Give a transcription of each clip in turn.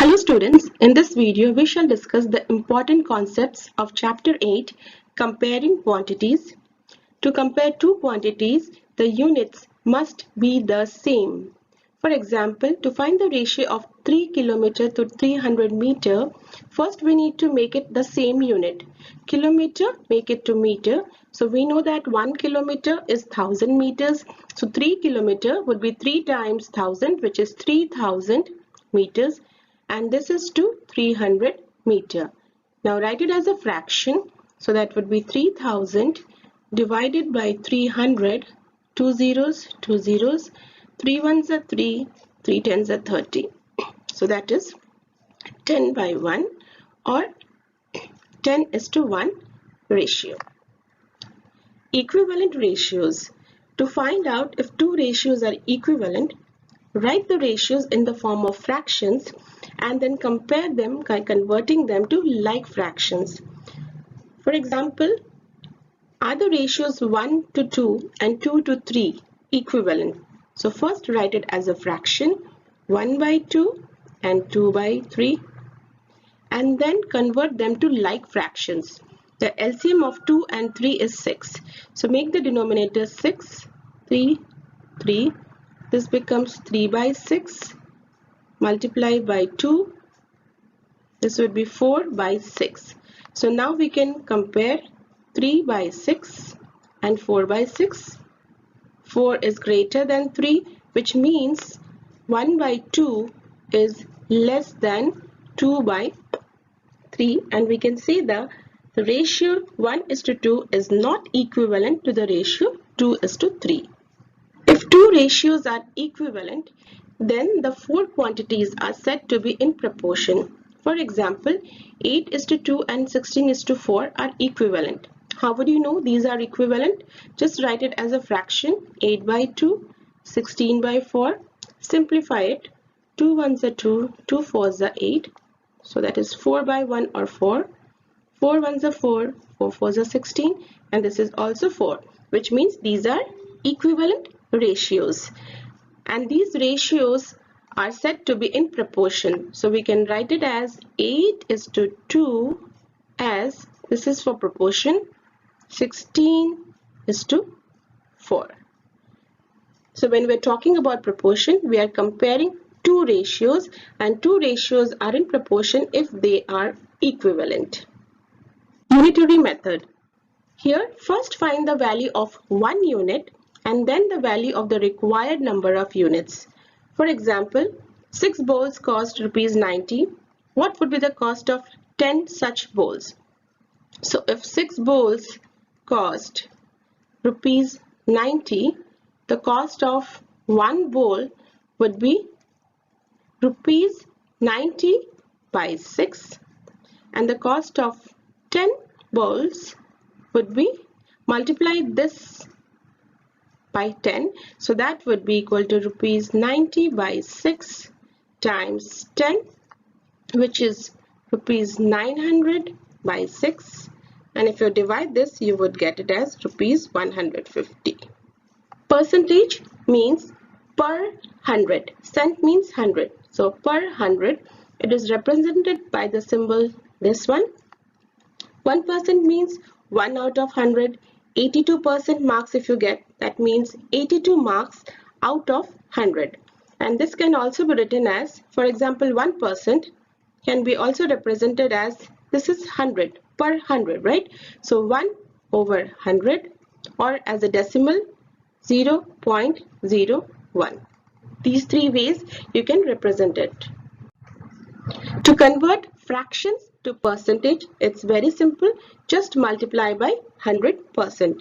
Hello students, in this video we shall discuss the important concepts of chapter 8, comparing quantities. To compare two quantities, the units must be the same. For example, to find the ratio of 3 km to 300 meter, first we need to make it the same unit. Kilometer, make it to meter. So we know that 1 kilometer is 1000 meters. So 3 kilometer would be 3 times 1000, which is 3000 meters. And this is to 300 meter. Now write it as a fraction. So that would be 3000 divided by 300. 2 zeros, 2 zeros, 3 ones are 3, 3 tens are 30. So that is 10 by 1 or 10:1 ratio. Equivalent ratios. To find out if two ratios are equivalent, write the ratios in the form of fractions and then compare them by converting them to like fractions. For example, are the ratios 1 to 2 and 2 to 3 equivalent? So first write it as a fraction, 1 by 2 and 2 by 3, and then convert them to like fractions. The LCM of 2 and 3 is 6. So make the denominator 6, 3, 3. This becomes 3 by 6 multiplied by 2. This would be 4 by 6. So now we can compare 3 by 6 and 4 by 6. 4 is greater than 3, which means 1 by 2 is less than 2 by 3, and we can say the ratio 1:2 is not equivalent to the ratio 2:3. If two ratios are equivalent, then the four quantities are said to be in proportion. For example, 8:2 and 16:4 are equivalent. How would you know these are equivalent? Just write it as a fraction, 8 by 2, 16 by 4. Simplify it. 2 ones are 2, 2 fours are 8. So that is 4 by 1 or 4. 4 ones are 4, 4 fours are 16, and this is also 4, which means these are equivalent ratios. And these ratios are said to be in proportion. So we can write it as 8:2 as, this is for proportion, 16:4. So when we're talking about proportion, we are comparing two ratios, and two ratios are in proportion if they are equivalent. Unitary method. Here, first find the value of one unit and then the value of the required number of units. For example, 6 bowls cost ₹90. What would be the cost of 10 such bowls? So if 6 bowls cost ₹90, the cost of one bowl would be ₹90 by 6, and the cost of 10 bowls would be, multiply this by 10, so that would be equal to ₹90 by 6 times 10, which is ₹900 by 6, and if you divide this, you would get it as ₹150. Percentage means per 100. Cent means 100. So per 100, it is represented by the symbol this one. 1% means 1 out of 100. 82% marks if you get, that means 82 marks out of 100. And this can also be written as, for example, 1% can be also represented as, this is 100 per 100, right? So 1 over 100, or as a decimal, 0.01. These three ways you can represent it. To convert fractions to percentage, it's very simple. Just multiply by 100%.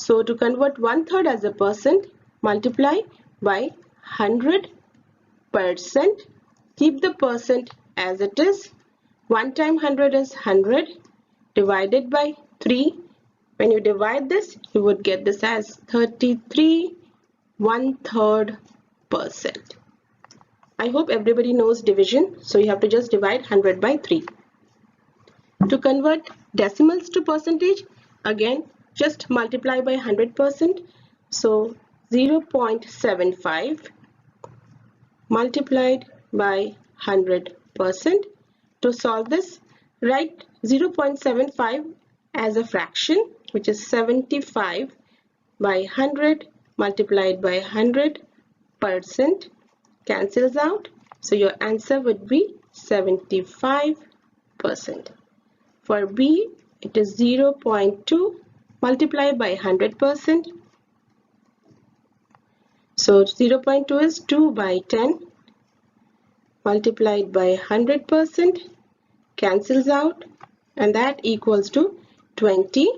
So to convert 1/3 as a percent, multiply by 100%. Keep the percent as it is. 1 times 100 is 100 divided by 3. When you divide this, you would get this as 33 1/3%. I hope everybody knows division, so you have to just divide 100 by 3. To convert decimals to percentage, again just multiply by 100%. So 0.75 multiplied by 100%. percent. To solve this, write 0.75 as a fraction, which is 75 by 100 multiplied by 100%, cancels out. So your answer would be 75%. For B, it is 0.2 multiplied by 100%. So 0.2 is 2 by 10 multiplied by 100%, cancels out, and that equals to 20%.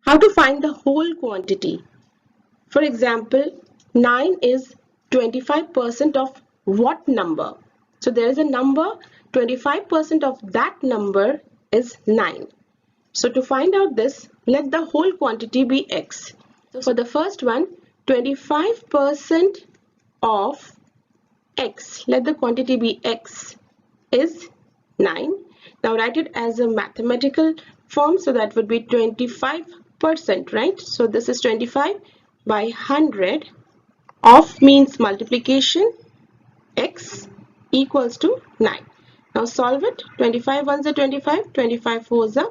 How to find the whole quantity? For example, 9 is 25% of what number? So there is a number, 25% of that number is 9. So to find out this, let the whole quantity be x. So for the first one, 25% of x, let the quantity be x, is 9. Now write it as a mathematical form, so that would be 25%, right? So this is 25 by 100 of means multiplication, x equals to 9. Now solve it. 25 ones are 25, 25 fours are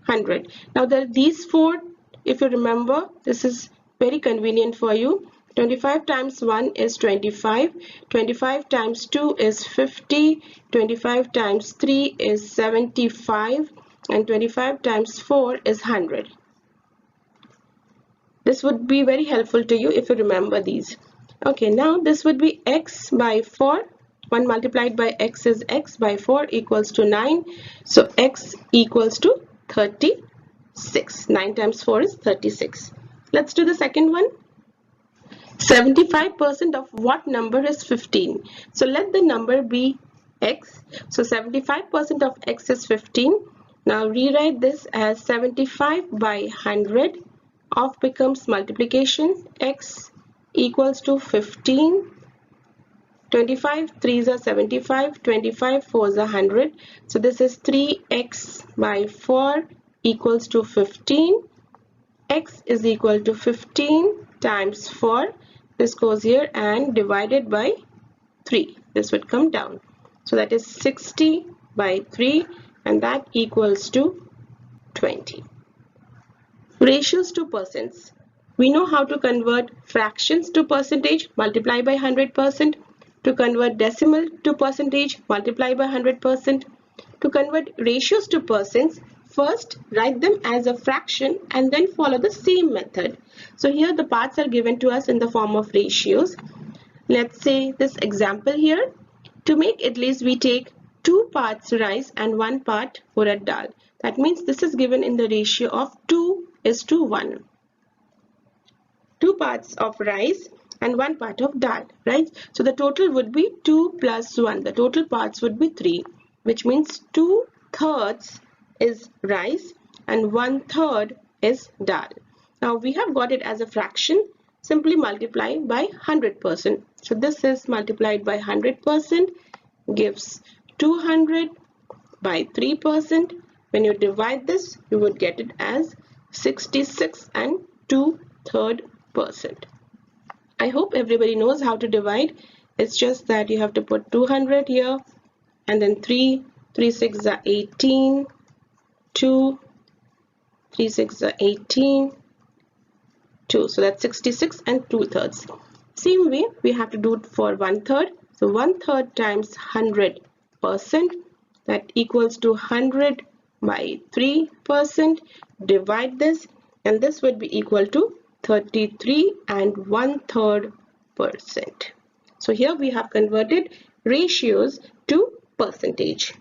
100. Now these four, if you remember, this is very convenient for you. 25 times 1 is 25, 25 times 2 is 50, 25 times 3 is 75, and 25 times 4 is 100. This would be very helpful to you if you remember these. Okay, now this would be x by 4. 1 multiplied by x is x by 4 equals to 9. So x equals to 36. 9 times 4 is 36. Let's do the second one. 75% of what number is 15? So let the number be x. So 75% of x is 15. Now rewrite this as 75 by 100 of becomes multiplication, x equals to 15. 25 3s are 75, 25 4s are 100. So this is 3x by 4 equals to 15. X is equal to 15 times 4. This goes here and divided by 3. This would come down. So that is 60 by 3, and that equals to 20. Ratios to percents. We know how to convert fractions to percentage, multiply by 100%. To convert decimal to percentage, multiply by 100%. To convert ratios to percents, first write them as a fraction and then follow the same method. So here the parts are given to us in the form of ratios. Let's say this example here. To make idlis, we take 2 parts rice and 1 part urad dal. That means this is given in the ratio of 2 is to 1. 2 parts of rice and 1 part of dal, right? So the total would be 2 plus 1. The total parts would be 3, which means 2/3 is rice and 1/3 is dal. Now we have got it as a fraction. Simply multiply by 100%. So this is multiplied by 100% gives 200 by 3%. When you divide this, you would get it as 66 and 2/3%. I hope everybody knows how to divide. It's just that you have to put 200 here and then 3, 3 6 are 18, 2, 3 6 are 18, 2. So that's 66 and 2/3. Same way we have to do it for 1/3. So 1/3 times 100%, that equals to 100 by 3%. Divide this and this would be equal to 33 and 1/3%. So here we have converted ratios to percentage.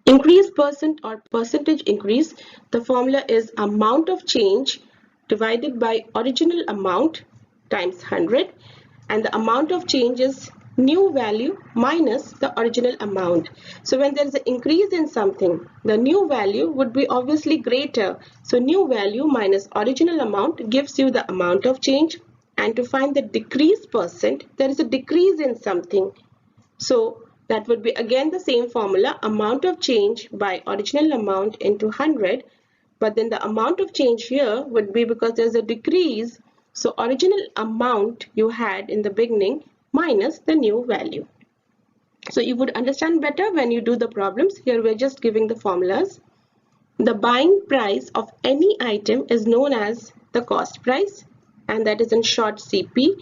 Increase percent or percentage increase, the formula is amount of change divided by original amount times 100, and the amount of change is new value minus the original amount. So when there is an increase in something, the new value would be obviously greater. So new value minus original amount gives you the amount of change. And to find the decrease percent, there is a decrease in something. So that would be again the same formula, amount of change by original amount into 100. But then the amount of change here would be, because there's a decrease, so original amount you had in the beginning minus the new value. So you would understand better when you do the problems. Here we're just giving the formulas. The buying price of any item is known as the cost price, and that is in short CP.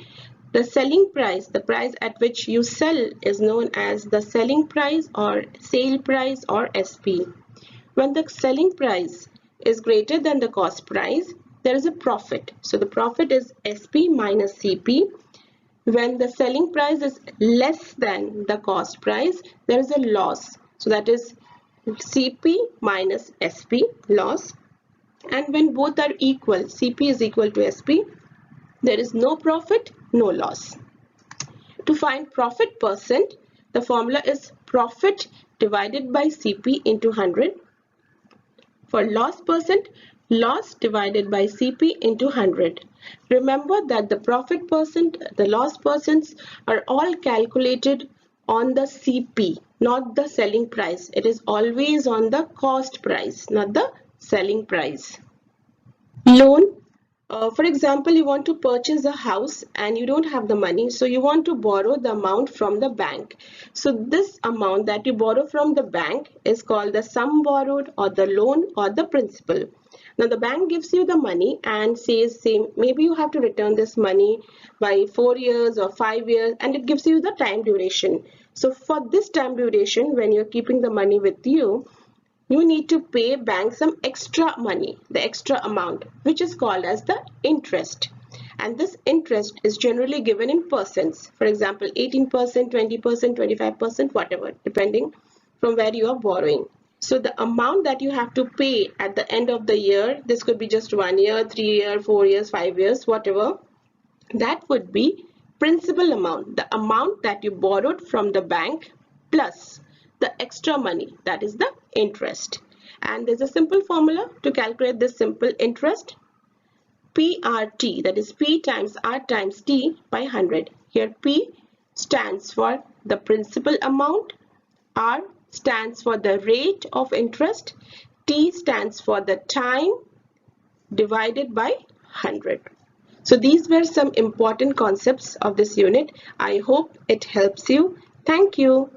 The selling price, the price at which you sell, is known as the selling price or sale price or SP. When the selling price is greater than the cost price, there is a profit. So the profit is SP minus CP. When the selling price is less than the cost price, there is a loss. So that is CP minus SP, loss. And when both are equal, CP is equal to SP, there is no profit, no loss. To find profit percent, the formula is profit divided by CP into 100. For loss percent, loss divided by CP into 100. Remember that the profit percent, the loss percents are all calculated on the CP, not the selling price. It is always on the cost price, not the selling price. Loan. For example, you want to purchase a house and you don't have the money, so you want to borrow the amount from the bank. So this amount that you borrow from the bank is called the sum borrowed or the loan or the principal. Now the bank gives you the money and says, maybe you have to return this money by 4 years or 5 years, and it gives you the time duration. So for this time duration, when you're keeping the money with you, you need to pay bank some extra money, the extra amount, which is called as the interest. And this interest is generally given in percents. For example, 18%, 20%, 25%, whatever, depending from where you are borrowing. So the amount that you have to pay at the end of the year, this could be just 1 year, 3 years, 4 years, 5 years, whatever, that would be principal amount, the amount that you borrowed from the bank plus the extra money, that is the interest. And there's a simple formula to calculate this simple interest. PRT, that is P times R times T by 100. Here P stands for the principal amount, R stands for the rate of interest, T stands for the time divided by 100. So these were some important concepts of this unit. I hope it helps you. Thank you.